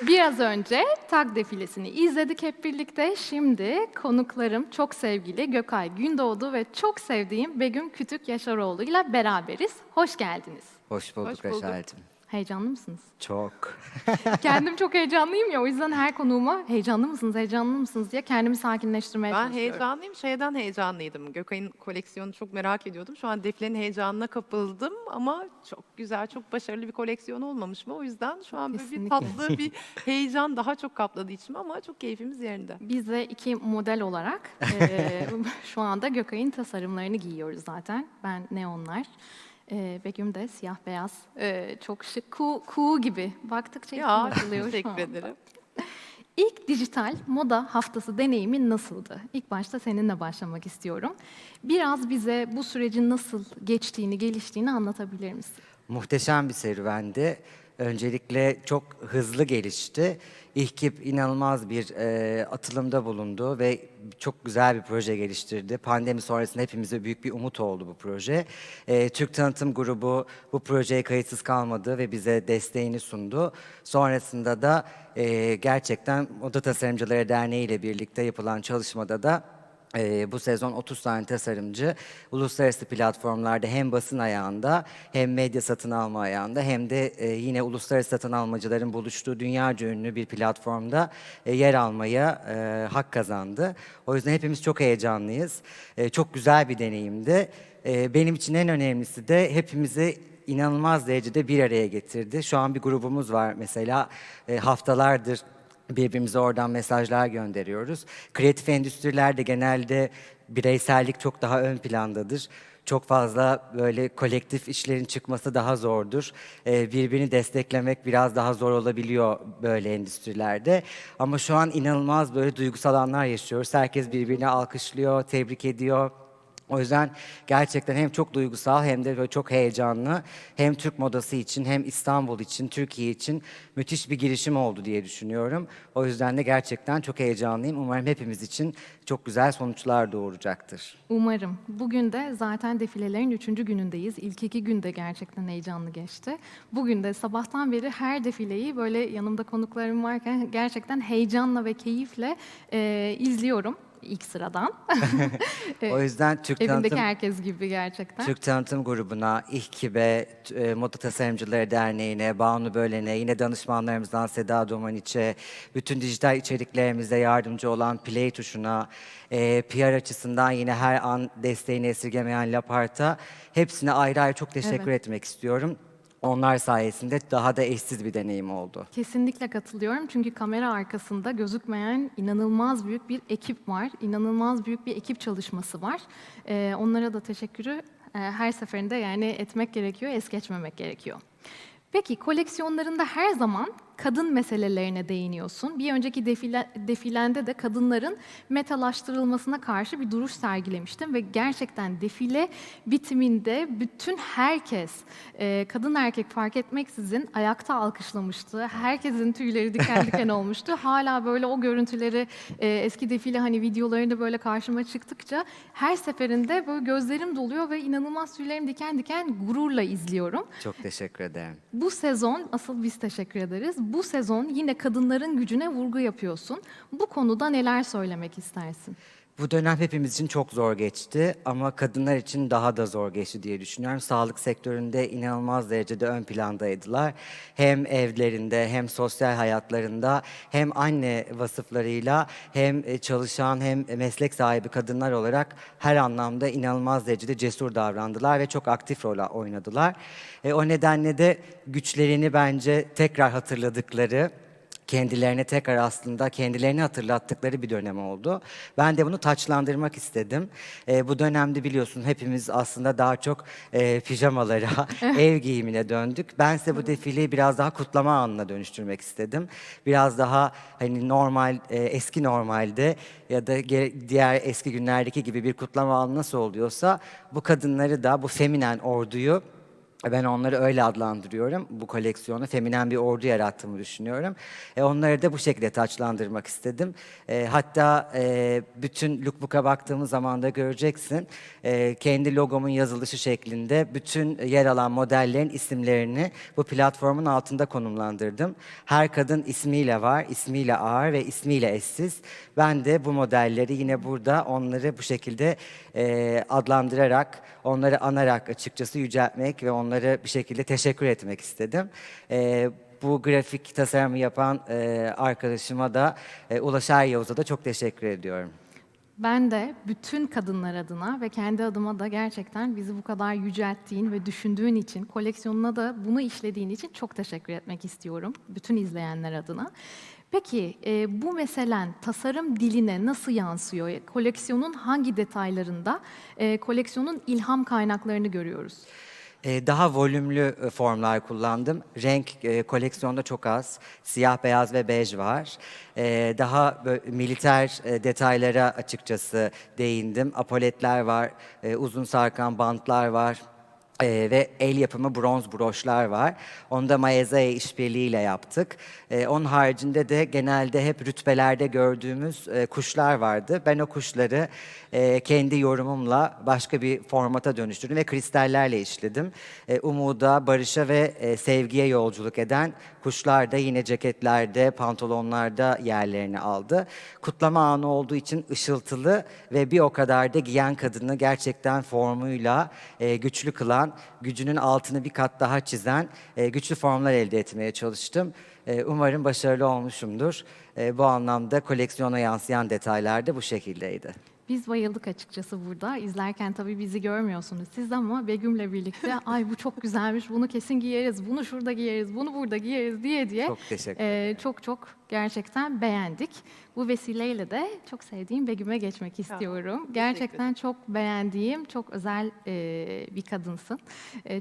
Biraz önce TAG defilesini izledik hep birlikte. Şimdi konuklarım çok sevgili Gökay Gündoğdu ve çok sevdiğim Begüm Kütük Yaşaroğlu ile beraberiz. Hoş geldiniz. Hoş bulduk Hoş bulduk. Reşat'cığım. Heyecanlı mısınız? Çok. Kendim çok heyecanlıyım ya, o yüzden her konuğuma heyecanlı mısınız, heyecanlı mısınız diye kendimi sakinleştirmeye Ben çalışıyorum. heyecanlıyım. Şeyden heyecanlıydım. Gökay'ın koleksiyonunu çok merak ediyordum. Şu an defilenin heyecanına kapıldım ama çok güzel, çok başarılı bir koleksiyon olmamış mı? O yüzden şu an böyle bir Kesinlikle. tatlı bir heyecan daha çok kapladı içimi ama çok keyfimiz yerinde. Biz de iki model olarak şu anda Gökay'ın tasarımlarını giyiyoruz zaten. Ben neonlar. Begüm de siyah beyaz. Çok şık, kuğu gibi. Baktıkça içim Ya açılıyor şu teşekkür anda. ederim. İlk dijital moda haftası deneyimin nasıldı? İlk başta seninle başlamak istiyorum. Biraz bize bu sürecin nasıl geçtiğini, geliştiğini anlatabilir misin? Muhteşem bir serüvendi. Öncelikle çok hızlı gelişti. İlk ekip inanılmaz bir atılımda bulundu ve çok güzel bir proje geliştirdi. Pandemi sonrasında hepimize büyük bir umut oldu bu proje. Türk Tanıtım Grubu bu projeye kayıtsız kalmadı ve bize desteğini sundu. Sonrasında da gerçekten Moda Tasarımcıları Derneği ile birlikte yapılan çalışmada da bu sezon 30 tane tasarımcı uluslararası platformlarda hem basın ayağında hem medya satın alma ayağında hem de yine uluslararası satın almacıların buluştuğu dünyaca ünlü bir platformda yer almaya hak kazandı. O yüzden hepimiz çok heyecanlıyız. Çok güzel bir deneyimdi. Benim için en önemlisi de hepimizi inanılmaz derecede bir araya getirdi. Şu an bir grubumuz var mesela, haftalardır birbirimize oradan mesajlar gönderiyoruz. Kreatif endüstrilerde genelde bireysellik çok daha ön plandadır. Çok fazla böyle kolektif işlerin çıkması daha zordur. Birbirini desteklemek biraz daha zor olabiliyor böyle endüstrilerde. Ama şu an inanılmaz böyle duygusal anlar yaşıyoruz. Herkes birbirini alkışlıyor, tebrik ediyor. O yüzden gerçekten hem çok duygusal hem de böyle çok heyecanlı. Hem Türk modası için hem İstanbul için, Türkiye için müthiş bir girişim oldu diye düşünüyorum. O yüzden de gerçekten çok heyecanlıyım. Umarım hepimiz için çok güzel sonuçlar doğuracaktır. Umarım. Bugün de zaten defilelerin 3. günündeyiz. İlk 2 günde gerçekten heyecanlı geçti. Bugün de sabahtan beri her defileyi böyle yanımda konuklarım varken gerçekten heyecanla ve keyifle izliyorum ilk sıradan. O yüzden Evimdeki herkes gibi gerçekten. Türk Tanıtım Grubu'na, İHKİB'e, Moda Tasarımcıları Derneği'ne, Banu Bölen'e, yine danışmanlarımızdan Seda Domaniç'e, bütün dijital içeriklerimize yardımcı olan Play tuşuna, PR açısından yine her an desteğini esirgemeyen Lapart'a, hepsine ayrı ayrı çok teşekkür Evet. etmek istiyorum. Onlar sayesinde daha da eşsiz bir deneyim oldu. Kesinlikle katılıyorum. Çünkü kamera arkasında gözükmeyen inanılmaz büyük bir ekip var. İnanılmaz büyük bir ekip çalışması var. Onlara da teşekkürü her seferinde yani etmek gerekiyor, es geçmemek gerekiyor. Peki koleksiyonlarında her zaman kadın meselelerine değiniyorsun. Bir önceki defilende de kadınların metalaştırılmasına karşı bir duruş sergilemiştin ve gerçekten defile bitiminde bütün herkes, kadın erkek fark etmeksizin ayakta alkışlamıştı. Herkesin tüyleri diken diken olmuştu. Hala böyle o görüntüleri, eski defile hani videolarını böyle karşıma çıktıkça her seferinde böyle gözlerim doluyor ve inanılmaz tüylerim diken diken gururla izliyorum. Çok teşekkür ederim. Bu sezon, asıl biz teşekkür ederiz. Bu sezon yine kadınların gücüne vurgu yapıyorsun. Bu konuda neler söylemek istersin? Bu dönem hepimiz için çok zor geçti ama kadınlar için daha da zor geçti diye düşünüyorum. Sağlık sektöründe inanılmaz derecede ön plandaydılar. Hem evlerinde hem sosyal hayatlarında hem anne vasıflarıyla hem çalışan hem meslek sahibi kadınlar olarak her anlamda inanılmaz derecede cesur davrandılar ve çok aktif rol oynadılar. O nedenle de güçlerini bence tekrar hatırladıkları, kendilerine tekrar aslında kendilerini hatırlattıkları bir dönem oldu. Ben de bunu taçlandırmak istedim. Bu dönemde biliyorsun hepimiz aslında daha çok pijamalara, ev giyimine döndük. Bense bu defileyi biraz daha kutlama anına dönüştürmek istedim. Biraz daha hani normal, eski normalde ya da diğer eski günlerdeki gibi bir kutlama anı nasıl oluyorsa bu kadınları da, bu feminen orduyu Ben onları öyle adlandırıyorum. Bu koleksiyonu feminen bir ordu yarattığımı düşünüyorum. Onları da bu şekilde taçlandırmak istedim. Hatta bütün lookbook'a baktığımız zaman da göreceksin. Kendi logomun yazılışı şeklinde bütün yer alan modellerin isimlerini bu platformun altında konumlandırdım. Her kadın ismiyle var, ismiyle ağır ve ismiyle eşsiz. Ben de bu modelleri yine burada onları bu şekilde adlandırarak, onları anarak açıkçası yüceltmek ve onlara bir şekilde teşekkür etmek istedim. Bu grafik tasarımı yapan arkadaşıma da Ulaş Eryavuz'a da çok teşekkür ediyorum. Ben de bütün kadınlar adına ve kendi adıma da gerçekten bizi bu kadar yücelttiğin ve düşündüğün için, koleksiyonuna da bunu işlediğin için çok teşekkür etmek istiyorum. Bütün izleyenler adına. Peki bu meselen tasarım diline nasıl yansıyor? Koleksiyonun hangi detaylarında koleksiyonun ilham kaynaklarını görüyoruz? Daha volümlü formlar kullandım. Renk koleksiyonda çok az. Siyah, beyaz ve bej var. Daha militer detaylara açıkçası değindim. Apoletler var, uzun sarkan bantlar var. Ve el yapımı bronz broşlar var. Onu da Mayezaya işbirliğiyle yaptık. Onun haricinde de genelde hep rütbelerde gördüğümüz kuşlar vardı. Ben o kuşları kendi yorumumla başka bir formata dönüştürdüm ve kristallerle işledim. Umuda, barışa ve sevgiye yolculuk eden kuşlar da yine ceketlerde, pantolonlarda yerlerini aldı. Kutlama anı olduğu için ışıltılı ve bir o kadar da giyen kadını gerçekten formuyla güçlü kılan, gücünün altını bir kat daha çizen güçlü formlar elde etmeye çalıştım. Umarım başarılı olmuşumdur. Bu anlamda koleksiyona yansıyan detaylar da bu şekildeydi. Biz bayıldık açıkçası burada. İzlerken tabii bizi görmüyorsunuz siz ama Begüm'le birlikte ay bu çok güzelmiş, bunu kesin giyeriz, bunu şurada giyeriz, bunu burada giyeriz diye Çok teşekkür ederim. çok gerçekten beğendik. Bu vesileyle de çok sevdiğim Begüm'e geçmek istiyorum. Gerçekten çok beğendiğim, çok özel bir kadınsın.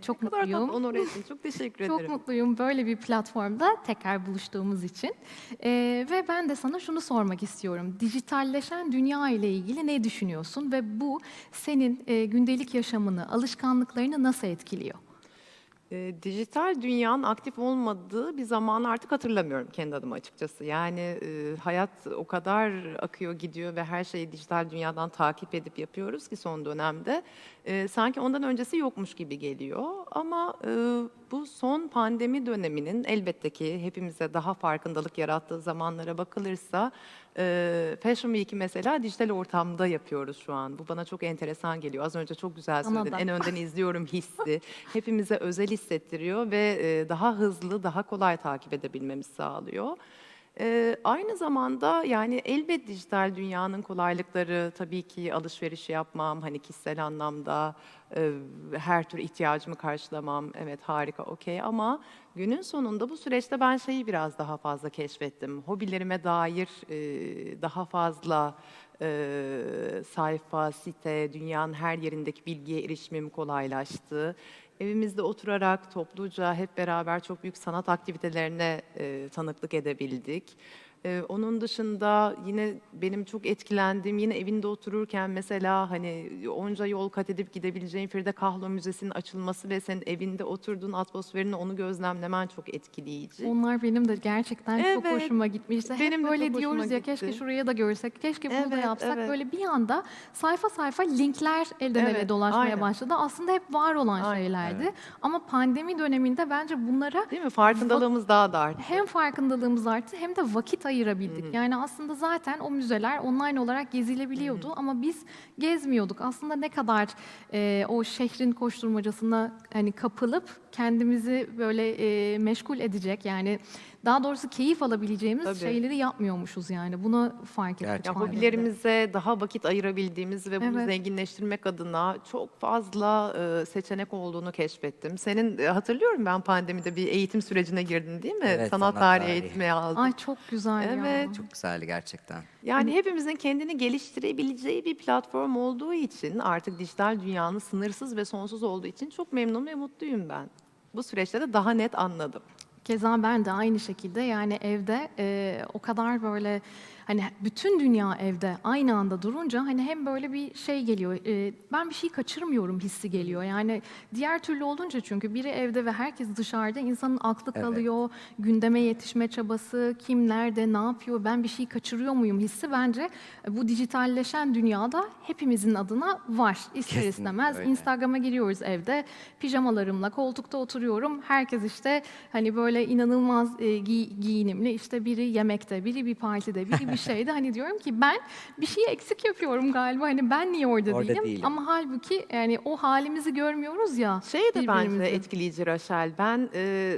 Çok Ne kadar tatlı, mutluyum. onur ettin. Çok teşekkür Çok ederim. mutluyum böyle bir platformda tekrar buluştuğumuz için. Ve ben de sana şunu sormak istiyorum. Dijitalleşen dünya ile ilgili ne düşünüyorsun ve bu senin gündelik yaşamını, alışkanlıklarını nasıl etkiliyor? Dijital dünyanın aktif olmadığı bir zamanı artık hatırlamıyorum kendi adıma açıkçası. Yani hayat o kadar akıyor gidiyor ve her şeyi dijital dünyadan takip edip yapıyoruz ki son dönemde. Sanki ondan öncesi yokmuş gibi geliyor. Ama bu son pandemi döneminin elbette ki hepimize daha farkındalık yarattığı zamanlara bakılırsa Fashion Week'i mesela dijital ortamda yapıyoruz şu an. Bu bana çok enteresan geliyor. Az önce çok güzel Bana söyledin. da. En önden izliyorum hissi. Hepimize özel hissettiriyor ve daha hızlı, daha kolay takip edebilmemizi sağlıyor. Aynı zamanda yani elbet dijital dünyanın kolaylıkları tabii ki alışveriş yapmam, hani kişisel anlamda her tür ihtiyacımı karşılamam, evet harika, okey ama günün sonunda bu süreçte ben şeyi biraz daha fazla keşfettim. Hobilerime dair daha fazla sayfa, site, dünyanın her yerindeki bilgiye erişimim kolaylaştı. Evimizde oturarak topluca hep beraber çok büyük sanat aktivitelerine tanıklık edebildik. Onun dışında yine benim çok etkilendiğim, yine evinde otururken mesela hani onca yol kat edip gidebileceğin Frida Kahlo Müzesi'nin açılması ve senin evinde oturduğun atmosferini onu gözlemlemen çok etkileyici. Onlar benim de gerçekten çok Evet, hoşuma gitmişti. Hep benim de böyle çok hoşuma diyoruz ya gitti. keşke şuraya da görsek, keşke bunu da Evet, yapsak. evet. Böyle bir anda sayfa sayfa linkler elden ele Evet, dolaşmaya aynen. başladı. Aslında hep var olan Aynen, şeylerdi. Ama pandemi döneminde bence bunlara Değil mi? Farkındalığımız daha da arttı. hem farkındalığımız arttı hem de vakit ayırabildik. Yani aslında zaten o müzeler online olarak gezilebiliyordu ama biz gezmiyorduk. Aslında ne kadar o şehrin koşturmacasına hani kapılıp kendimizi böyle meşgul edecek yani daha doğrusu keyif alabileceğimiz Tabii. şeyleri yapmıyormuşuz yani. Buna fark ettik. Gerçekten. Ya pandemide. hobilerimize daha vakit ayırabildiğimiz ve bunu Evet. zenginleştirmek adına çok fazla seçenek olduğunu keşfettim. Senin hatırlıyorum ben pandemide bir eğitim sürecine girdin değil mi? Evet, Sanat sanat tarihi tarihi. eğitimi aldın. Ay çok güzel ya. Evet. Çok güzeldi gerçekten. Yani hepimizin kendini geliştirebileceği bir platform olduğu için artık dijital dünyanın sınırsız ve sonsuz olduğu için çok memnun ve mutluyum ben. Bu süreçte de daha net anladım. Keza ben de aynı şekilde yani evde o kadar böyle hani bütün dünya evde aynı anda durunca hani hem böyle bir şey geliyor, ben bir şey kaçırmıyorum hissi geliyor. Yani diğer türlü olunca çünkü biri evde ve herkes dışarıda insanın aklı Evet. kalıyor, gündeme yetişme çabası, kim nerede ne yapıyor, ben bir şey kaçırıyor muyum hissi bence bu dijitalleşen dünyada hepimizin adına var. İster Kesinlikle istemez öyle. Instagram'a giriyoruz evde, pijamalarımla koltukta oturuyorum. Herkes işte hani böyle inanılmaz giyinimli, işte biri yemekte, biri bir partide, biri bir şeyde. Hani diyorum ki ben bir şeyi eksik yapıyorum galiba. Hani ben niye orada Orada değilim? değilim. Ama halbuki yani o halimizi görmüyoruz ya Şey de bence birbirimizi. etkileyici Raşel. Ben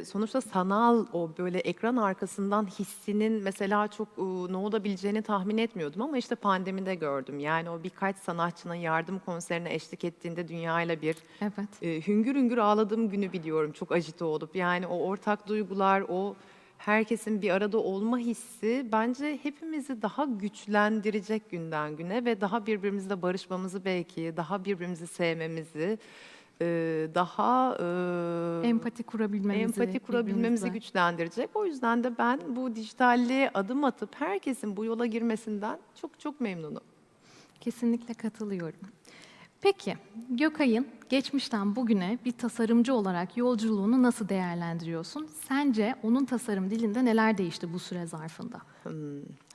sonuçta sanal o böyle ekran arkasından hissinin mesela çok ne olabileceğini tahmin etmiyordum ama işte pandemide gördüm. Yani o birkaç sanatçının yardım konserine eşlik ettiğinde dünyayla bir Evet. hüngür hüngür ağladığım günü biliyorum. Çok agite olup yani o ortak duygular, o herkesin bir arada olma hissi bence hepimizi daha güçlendirecek günden güne ve daha birbirimizle barışmamızı belki, daha birbirimizi sevmemizi, daha Empati kurabilmemizi empati kurabilmemizi birbirimizle. güçlendirecek. O yüzden de ben bu dijitalliğe adım atıp herkesin bu yola girmesinden çok çok memnunum. Kesinlikle katılıyorum. Peki, Gökay'ın geçmişten bugüne bir tasarımcı olarak yolculuğunu nasıl değerlendiriyorsun? Sence onun tasarım dilinde neler değişti bu süre zarfında?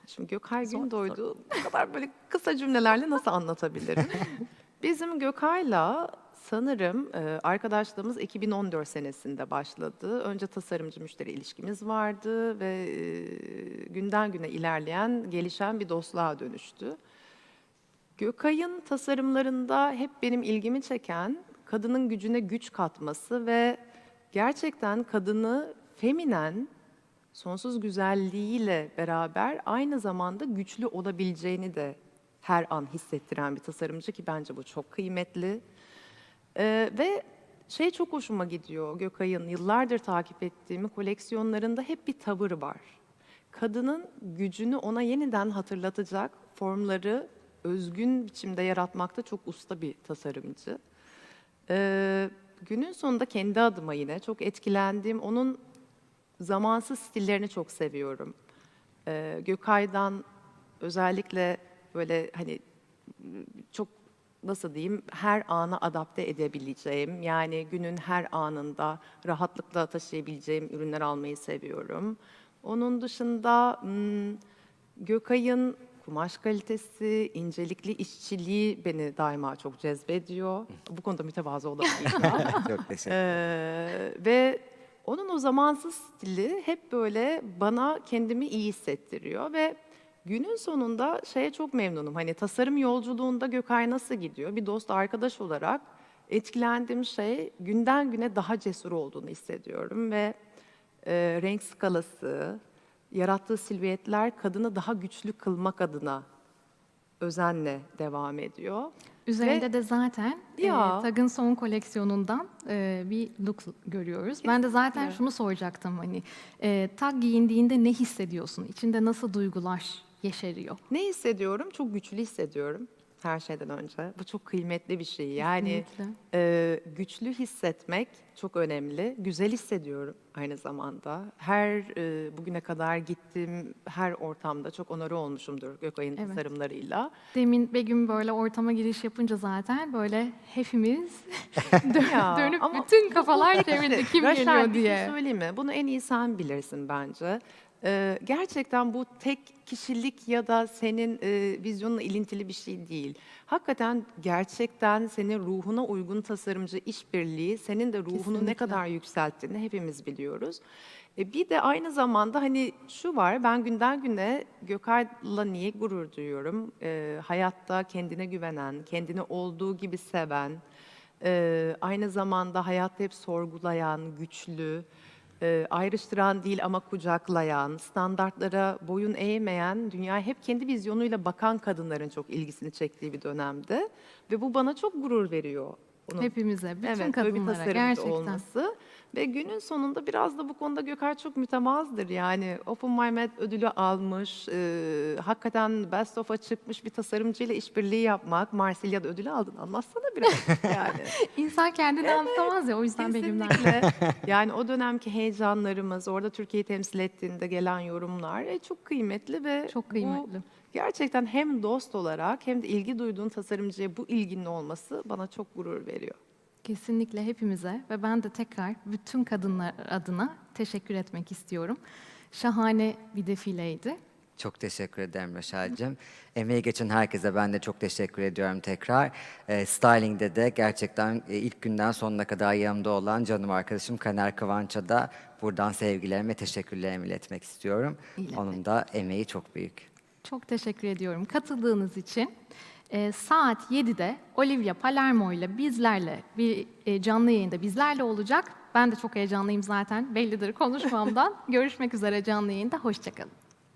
Şimdi Gökay Zor bir Gündoğdu bu kadar böyle kısa cümlelerle nasıl anlatabilirim? Bizim Gökay'la sanırım arkadaşlığımız 2014 senesinde başladı. Önce tasarımcı müşteri ilişkimiz vardı ve günden güne ilerleyen, gelişen bir dostluğa dönüştü. Gökay'ın tasarımlarında hep benim ilgimi çeken kadının gücüne güç katması ve gerçekten kadını feminen, sonsuz güzelliğiyle beraber aynı zamanda güçlü olabileceğini de her an hissettiren bir tasarımcı ki bence bu çok kıymetli. Ve şey çok hoşuma gidiyor Gökay'ın yıllardır takip ettiğimi koleksiyonlarında hep bir tavır var. Kadının gücünü ona yeniden hatırlatacak formları özgün biçimde yaratmakta çok usta bir tasarımcı. Günün sonunda kendi adıma yine çok etkilendiğim onun zamansız stillerini çok seviyorum. Gökay'dan özellikle böyle hani çok nasıl diyeyim her ana adapte edebileceğim yani günün her anında rahatlıkla taşıyabileceğim ürünler almayı seviyorum. Onun dışında Gökay'ın kumaş kalitesi, incelikli işçiliği beni daima çok cezbediyor. Bu konuda mütevazı olabilirim. Çok teşekkür ederim. Ve onun o zamansız stili hep böyle bana kendimi iyi hissettiriyor ve günün sonunda şeye çok memnunum. Hani tasarım yolculuğunda Gökay nasıl gidiyor? Bir dost arkadaş olarak etkilendiğim şey günden güne daha cesur olduğunu hissediyorum ve renk skalası, yarattığı silüetler kadını daha güçlü kılmak adına özenle devam ediyor. Üzerinde de zaten Ya. Tag'ın son koleksiyonundan bir look görüyoruz. Ben de zaten Kesinlikle. şunu soracaktım hani Tag giyindiğinde ne hissediyorsun? İçinde nasıl duygular yeşeriyor? Ne hissediyorum? Çok güçlü hissediyorum her şeyden önce. Bu çok kıymetli bir şey. Yani Kesinlikle. güçlü hissetmek çok önemli. Güzel hissediyorum aynı zamanda. Her bugüne kadar gittiğim her ortamda çok onarı olmuşumdur Gökay'ın Evet. tasarımlarıyla. Demin Begüm böyle ortama giriş yapınca zaten böyle hepimiz Ya, dönüp ama bütün kafalar çevrildi kim Raşel, geliyor bir şey diye. söyleyeyim mi? Bunu en iyi sen bilirsin bence. Gerçekten bu tek kişilik ya da senin vizyonla ilintili bir şey değil. Hakikaten gerçekten senin ruhuna uygun tasarımcı işbirliği senin de ruhunu ne Kesinlikle. kadar yükselttiğini hepimiz biliyoruz. Bir de aynı zamanda hani şu var, ben günden güne Gökay'la niye gurur duyuyorum? Hayatta kendine güvenen, kendini olduğu gibi seven, aynı zamanda hayatta hep sorgulayan, güçlü, ayrıştıran değil ama kucaklayan, standartlara boyun eğmeyen, dünyaya hep kendi vizyonuyla bakan kadınların çok ilgisini çektiği bir dönemde. Ve bu bana çok gurur veriyor. Onun, Hepimize, bütün evet, böyle bir kadınlara tasarımcı gerçekten. olması. Ve günün sonunda biraz da bu konuda Gökay çok mütevazıdır. Yani Open My Med ödülü almış, hakikaten Best of'a çıkmış bir tasarımcıyla işbirliği yapmak. Marsilya'da ödülü aldın, anlatsana biraz yani. İnsan kendini anlatamaz ya, o yüzden Begüm'den. Kesinlikle. Yani o dönemki heyecanlarımız, orada Türkiye'yi temsil ettiğinde gelen yorumlar çok kıymetli ve Çok kıymetli. bu gerçekten hem dost olarak hem de ilgi duyduğun tasarımcıya bu ilginin olması bana çok gurur veriyor. Kesinlikle hepimize ve ben de tekrar bütün kadınlar adına teşekkür etmek istiyorum. Şahane bir defileydi. Çok teşekkür ederim Raşel'cim. Emeği geçen herkese ben de çok teşekkür ediyorum tekrar. Styling'de de gerçekten ilk günden sonuna kadar yanımda olan canım arkadaşım Kaner Kıvanç'a da buradan sevgilerimi ve teşekkürlerimi iletmek istiyorum. İletmek. Onun da emeği çok büyük. Çok teşekkür ediyorum katıldığınız için. Saat 7'de Olivia Palermo ile bizlerle bir canlı yayında bizlerle olacak. Ben de çok heyecanlıyım zaten, bellidir konuşmamdan. Görüşmek üzere canlı yayında, hoşça kalın.